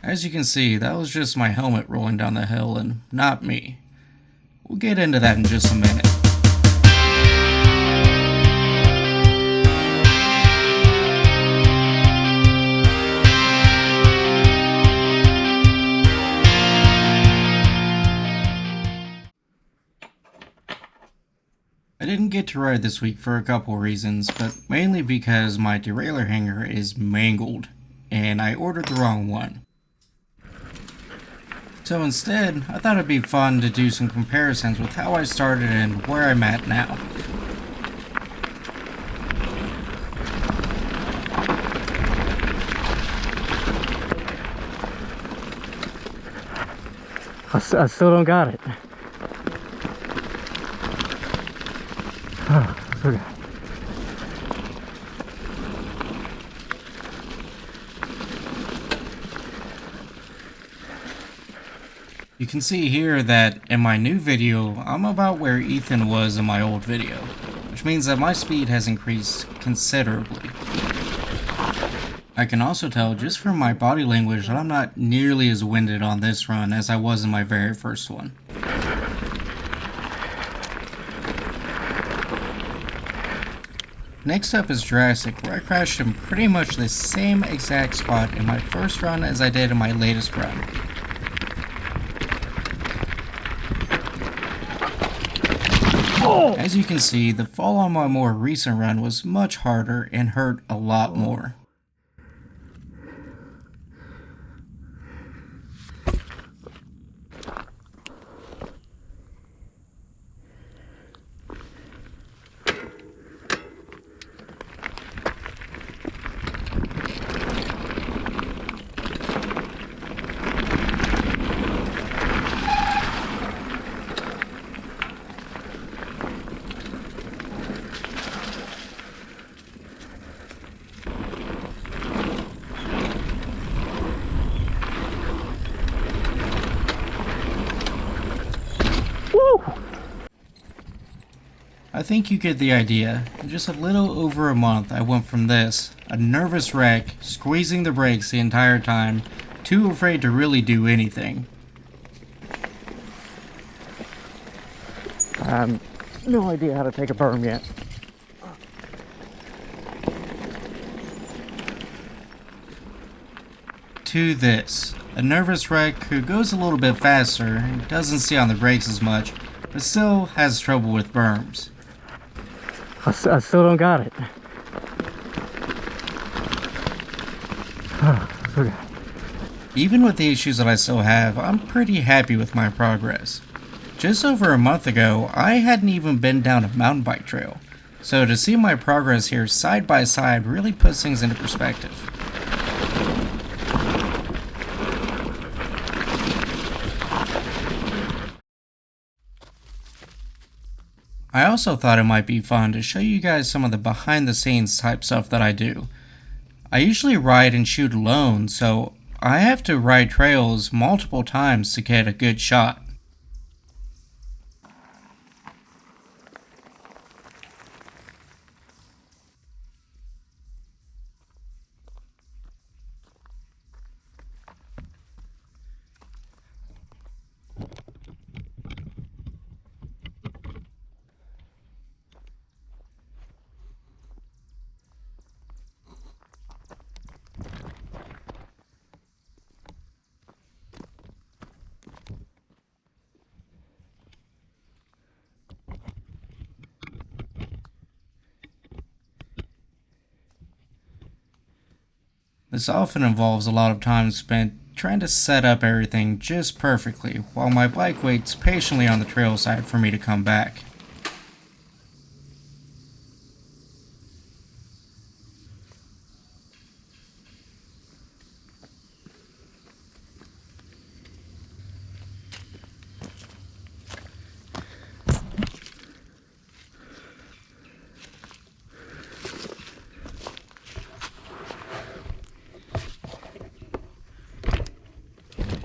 As you can see, that was just my helmet rolling down the hill and not me. We'll get into that in just a minute. I didn't get to ride this week for a couple reasons, but mainly because my derailleur hanger is mangled, and I ordered the wrong one. So instead, I thought it'd be fun to do some comparisons with how I started and where I'm at now. I still don't got it. Okay. You can see here that in my new video, I'm about where Ethan was in my old video, which means that my speed has increased considerably. I can also tell just from my body language that I'm not nearly as winded on this run as I was in my very first one. Next up is Jurassic, where I crashed in pretty much the same exact spot in my first run as I did in my latest run. As you can see, the fall on my more recent run was much harder and hurt a lot more. I think you get the idea. In just a little over a month, I went from this, a nervous wreck, squeezing the brakes the entire time, too afraid to really do anything. I have no idea how to take a berm yet. To this, a nervous wreck who goes a little bit faster and doesn't stay on the brakes as much, but still has trouble with berms. I still don't got it. Okay. Even with the issues that I still have, I'm pretty happy with my progress. Just over a month ago, I hadn't even been down a mountain bike trail, so to see my progress here side by side really puts things into perspective. I also thought it might be fun to show you guys some of the behind the scenes type stuff that I do. I usually ride and shoot alone, so I have to ride trails multiple times to get a good shot. This often involves a lot of time spent trying to set up everything just perfectly while my bike waits patiently on the trail side for me to come back.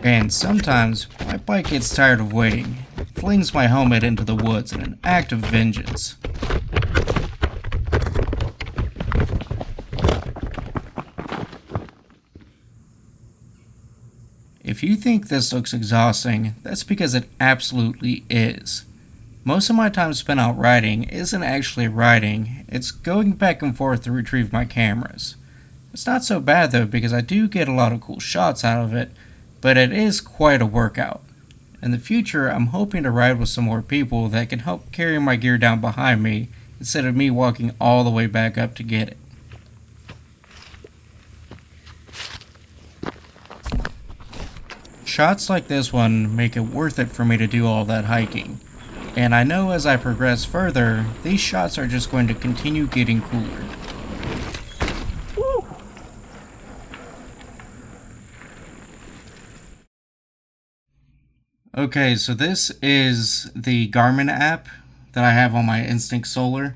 And sometimes, my bike gets tired of waiting, flings my helmet into the woods in an act of vengeance. If you think this looks exhausting, that's because it absolutely is. Most of my time spent out riding isn't actually riding, it's going back and forth to retrieve my cameras. It's not so bad though because I do get a lot of cool shots out of it, but it is quite a workout. In the future, I'm hoping to ride with some more people that can help carry my gear down behind me instead of me walking all the way back up to get it. Shots like this one make it worth it for me to do all that hiking. And I know as I progress further, these shots are just going to continue getting cooler. Okay, so this is the Garmin app that I have on my Instinct Solar,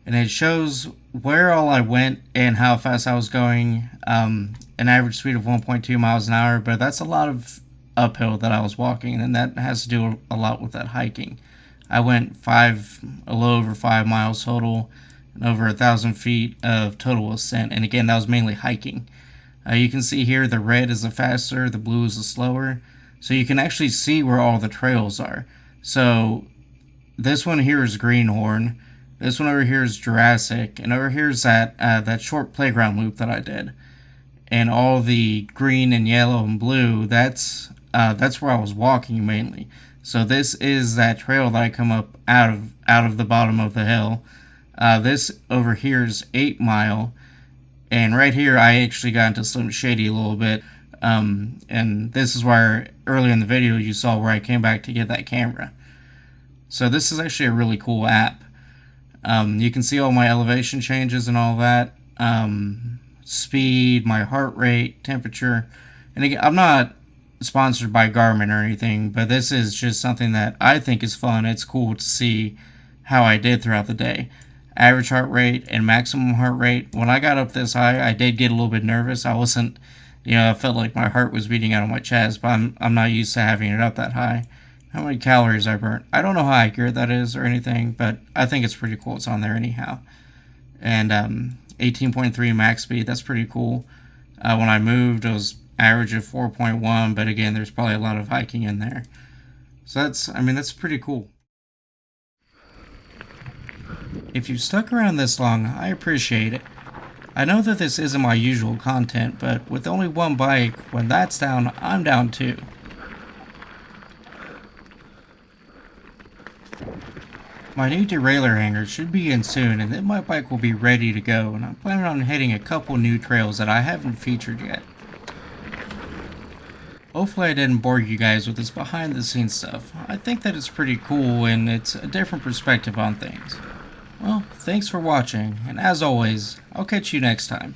and it shows where all I went and how fast I was going, an average speed of 1.2 miles an hour, but that's a lot of uphill that I was walking, and that has to do a lot with that hiking. I went a little over 5 miles total, and over 1,000 feet of total ascent, and again, that was mainly hiking. You can see here the red is the faster, the blue is the slower. So you can actually see where all the trails are. So this one here is Greenhorn. This one over here is Jurassic. And over here is that short playground loop that I did. And all the green and yellow and blue, that's where I was walking mainly. So this is that trail that I come up out of the bottom of the hill. This over here is 8 Mile. And right here I actually got into Slim Shady a little bit. And this is where earlier in the video you saw where I came back to get that camera. So this is actually a really cool app. You can see all my elevation changes and all that. Speed, my heart rate, temperature. And again, I'm not sponsored by Garmin or anything, but this is just something that I think is fun. It's cool to see how I did throughout the day. Average heart rate and maximum heart rate. When I got up this high, I did get a little bit nervous. I wasn't, I felt like my heart was beating out of my chest, but I'm not used to having it up that high. How many calories I burnt. I don't know how accurate that is or anything, but I think it's pretty cool. It's on there anyhow. And 18.3 max speed, that's pretty cool. When I moved, it was average of 4.1, but again, there's probably a lot of hiking in there. So that's pretty cool. If you've stuck around this long, I appreciate it. I know that this isn't my usual content, but with only one bike, when that's down, I'm down too. My new derailleur hanger should be in soon, and then my bike will be ready to go, and I'm planning on hitting a couple new trails that I haven't featured yet. Hopefully I didn't bore you guys with this behind the scenes stuff. I think that it's pretty cool, and it's a different perspective on things. Well, thanks for watching, and as always, I'll catch you next time.